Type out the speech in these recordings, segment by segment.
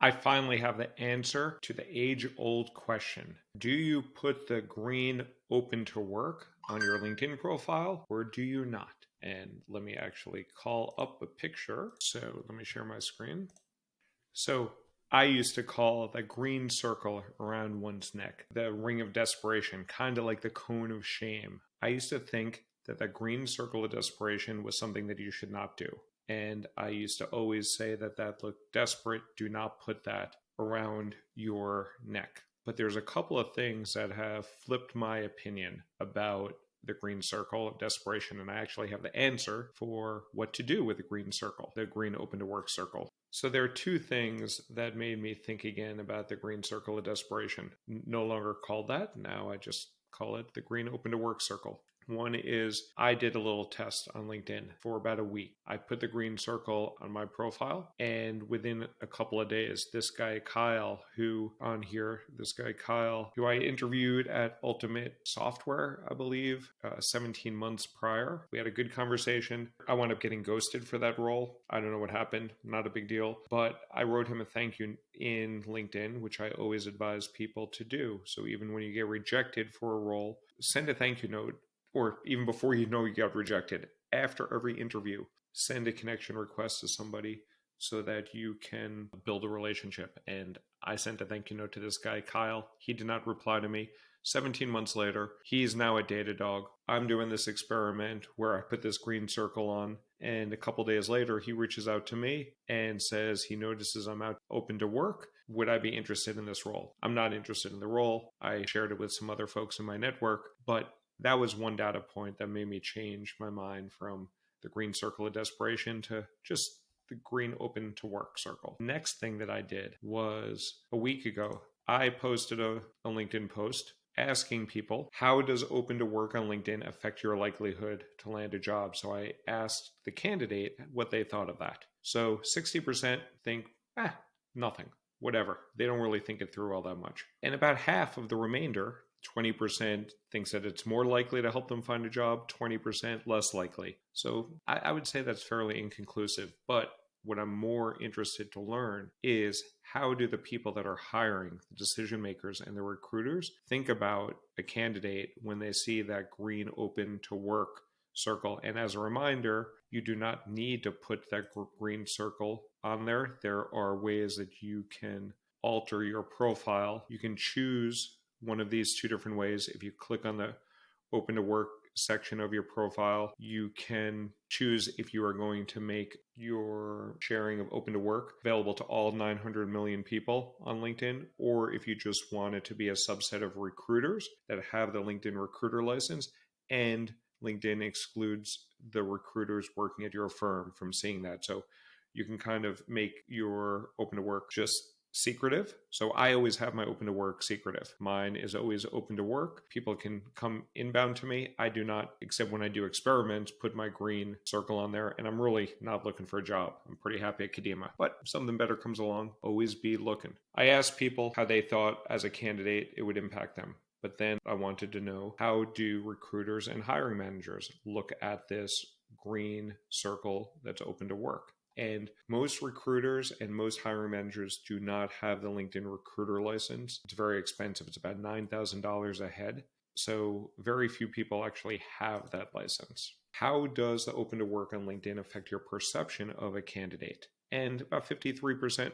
I finally have the answer to the age-old question. Do you put the green open to work on your LinkedIn profile or do you not? And let me actually call up a picture. So let me share my screen. So I used to call the green circle around one's neck the ring of desperation, kind of like the cone of shame. I used to think that the green circle of desperation was something that you should not do. And I used to always say that that looked desperate. Do not put that around your neck. But there's a couple of things that have flipped my opinion about the green circle of desperation. And I actually have the answer for what to do with the green circle, the green open to work circle. So there are two things that made me think again about the green circle of desperation. No longer called that. Now I just call it the green open to work circle. One is I did a little test on LinkedIn for about a week. I put the green circle on my profile, and within a couple of days, this guy Kyle, who I interviewed at Ultimate Software, I believe, 17 months prior. We had a good conversation. I wound up getting ghosted for that role. I don't know what happened. Not a big deal. But I wrote him a thank you in LinkedIn, which I always advise people to do. So even when you get rejected for a role, send a thank you note. Or even before you know you got rejected, after every interview, send a connection request to somebody so that you can build a relationship. And I sent a thank you note to this guy, Kyle. He did not reply to me. 17 months later, he's now a Datadog. I'm doing this experiment where I put this green circle on, and a couple days later, he reaches out to me and says he notices I'm out open to work. Would I be interested in this role? I'm not interested in the role. I shared it with some other folks in my network, but that was one data point that made me change my mind from the green circle of desperation to just the green open to work circle. Next thing that I did was a week ago, I posted a LinkedIn post asking people, how does open to work on LinkedIn affect your likelihood to land a job? So I asked the candidate what they thought of that. So 60% think, nothing, whatever. They don't really think it through all that much. And about half of the remainder, 20% thinks that it's more likely to help them find a job, 20% less likely. So I would say that's fairly inconclusive. But what I'm more interested to learn is how do the people that are hiring, the decision makers and the recruiters, think about a candidate when they see that green open to work circle. And as a reminder, you do not need to put that green circle on there. There are ways that you can alter your profile. You can choose one of these two different ways. If you click on the open to work section of your profile, you can choose if you are going to make your sharing of open to work available to all 900 million people on LinkedIn, or if you just want it to be a subset of recruiters that have the LinkedIn recruiter license, and LinkedIn excludes the recruiters working at your firm from seeing that. So you can kind of make your open to work just secretive. So I always have my open to work secretive. Mine is always open to work. People can come inbound to me. I do not, except when I do experiments, put my green circle on there. And I'm really not looking for a job. I'm pretty happy at Kadima. But if something better comes along, always be looking. I asked people how they thought as a candidate it would impact them. But then I wanted to know, how do recruiters and hiring managers look at this green circle that's open to work? And most recruiters and most hiring managers do not have the LinkedIn recruiter license. It's very expensive. It's about $9,000 a head. So very few people actually have that license. How does the open to work on LinkedIn affect your perception of a candidate? And about 53%,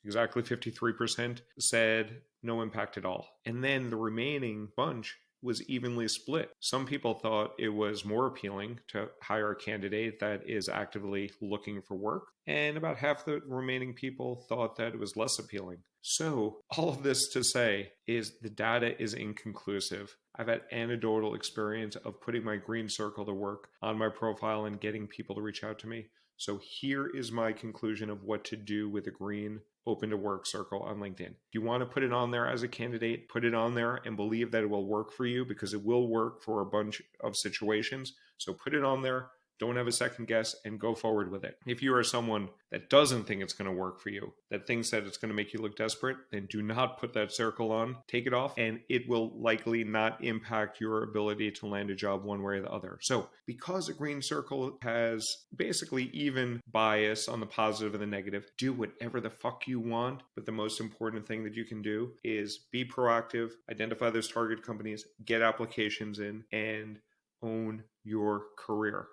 exactly 53% said no impact at all. And then the remaining bunch was evenly split. Some people thought it was more appealing to hire a candidate that is actively looking for work, and about half the remaining people thought that it was less appealing. So all of this to say is the data is inconclusive. I've had anecdotal experience of putting my green circle to work on my profile and getting people to reach out to me. So here is my conclusion of what to do with a green open to work circle on LinkedIn. If you want to put it on there as a candidate, put it on there and believe that it will work for you, because it will work for a bunch of situations. So put it on there, Don't have a second guess and go forward with it. If you are someone that doesn't think it's going to work for you, that thinks that it's going to make you look desperate, then do not put that circle on. Take it off, and it will likely not impact your ability to land a job one way or the other. So because a green circle has basically even bias on the positive and the negative, do whatever the fuck you want. But the most important thing that you can do is be proactive, identify those target companies, get applications in, and own your career.